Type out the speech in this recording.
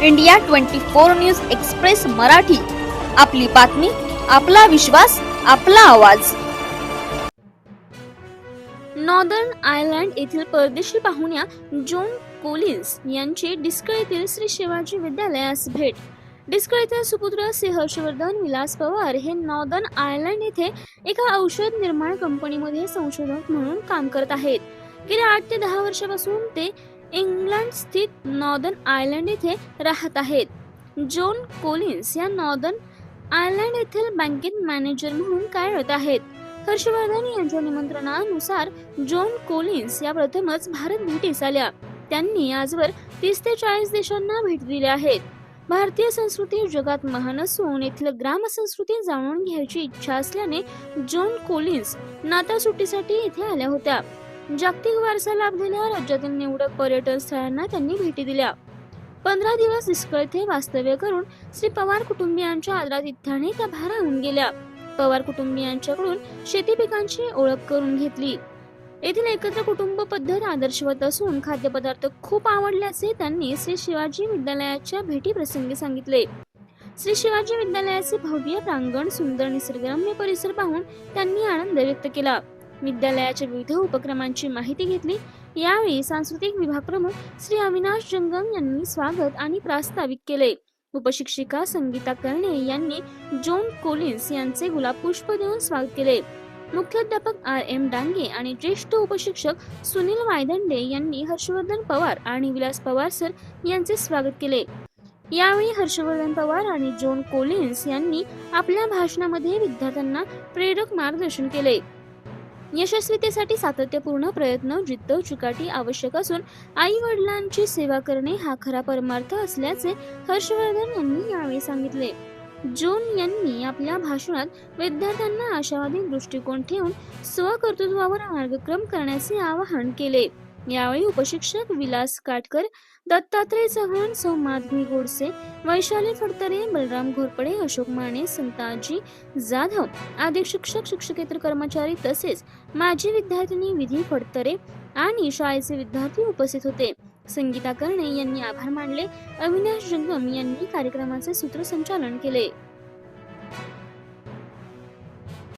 India 24 news express Marathi, आपली बातमी, आपला विश्वास, आपला आवाज. नॉर्दर्न आयर्लंड येथील परदेशी पाहुण्या जॉन कोलिन्स यांची डिस्कळ येथील श्री शिवाजी विद्यालयास भेट. डिस्कळ येथील सुपुत्र श्री हर्षवर्धन विलास पवार हे नॉर्दर्न आयर्लंड येथे एका औषध निर्माण कंपनीमध्ये संशोधक म्हणून काम करत आहेत. गेल्या 8 ते 10 वर्षापासून ते इंग्लंड स्थित नॉर्दर्न आयर्लंड येथे राहत आहेत. जॉन कोलिन्स या नॉर्दर्न आयर्लंड येथील बँकेत मॅनेजर म्हणून कार्यरत आहेत. हर्षवर्धन यांच्या निमंत्रणानुसार जॉन कोलिन्स या प्रथमच भारत भेटीस आल्या. त्यांनी आजवर 30 ते 40 देशांना भेटी दिल्या आहेत. भारतीय संस्कृती जगात महान असून येथील ग्राम संस्कृती जाणून घ्यायची इच्छा असल्याने जॉन कोलिन्स नाताळ सुट्टीसाठी येथे आल्या होत्या. जागतिक वारसा लाभलेल्या राज्यातील निवडक पर्यटन स्थळांना त्यांनी भेटी दिल्या. 15 दिवस डिस्कळ येथे वास्तव्य करून श्री पवार कुटुंबियांच्या आदरातिथ्याने त्या भारावून गेल्या. पवार कुटुंबियांच्याकडून शेती पिकांची ओळख करून घेतली. येथील एकत्र कुटुंब पद्धत आदर्शवत असून खाद्यपदार्थ खूप आवडल्याचे त्यांनी श्री शिवाजी विद्यालयाच्या भेटी प्रसंगी सांगितले. श्री शिवाजी विद्यालयाचे भव्य प्रांगण, सुंदर निसर्गरम्य परिसर पाहून त्यांनी आनंद व्यक्त केला. विद्यालयाच्या विविध उपक्रमांची माहिती घेतली. यावेळी सांस्कृतिक विभाग प्रमुख श्री अविनाश जंगम यांनी स्वागत आणि प्रास्ताविक केले. उपशिक्षिका संगीता कर्णे यांनी जॉन कोलिन्स यांचे गुलाब पुष्प देऊन स्वागत केले. मुख्याध्यापक R.M. डांगे आणि ज्येष्ठ उपशिक्षक सुनील वायदंडे यांनी हर्षवर्धन पवार आणि विलास पवार सर यांचे स्वागत केले. यावेळी हर्षवर्धन पवार आणि जॉन कोलिन्स यांनी आपल्या भाषणामध्ये विद्यार्थ्यांना प्रेरक मार्गदर्शन केले. यशस्वीतेसाठी सातत्यपूर्ण प्रयत्न, जिद्द, चिकाटी आवश्यक असून आई वडिलांची सेवा करणे हा खरा परमार्थ असल्याचे हर्षवर्धन यांनी यावेळी सांगितले. जॉन यांनी आपल्या भाषणात विद्यार्थ्यांना आशावादी दृष्टिकोन ठेवून स्वकर्तृत्वावर मार्गक्रम करण्याचे आवाहन केले. यावेळी उपशिक्षक विलास काटकर, दत्तात्रय चव्हाण, सौ माधवी गोडसे, वैशाली फडतरे, बलराम घोरपडे, अशोक माने, संताजी जाधव आदी शिक्षक, शिक्षकेतर कर्मचारी तसेच माजी विद्यार्थिनी विधी फडतरे आणि शाळेचे विद्यार्थी उपस्थित होते. संगीता कर्णे यांनी आभार मानले. अविनाश जंगम यांनी कार्यक्रमाचे सूत्रसंचालन केले.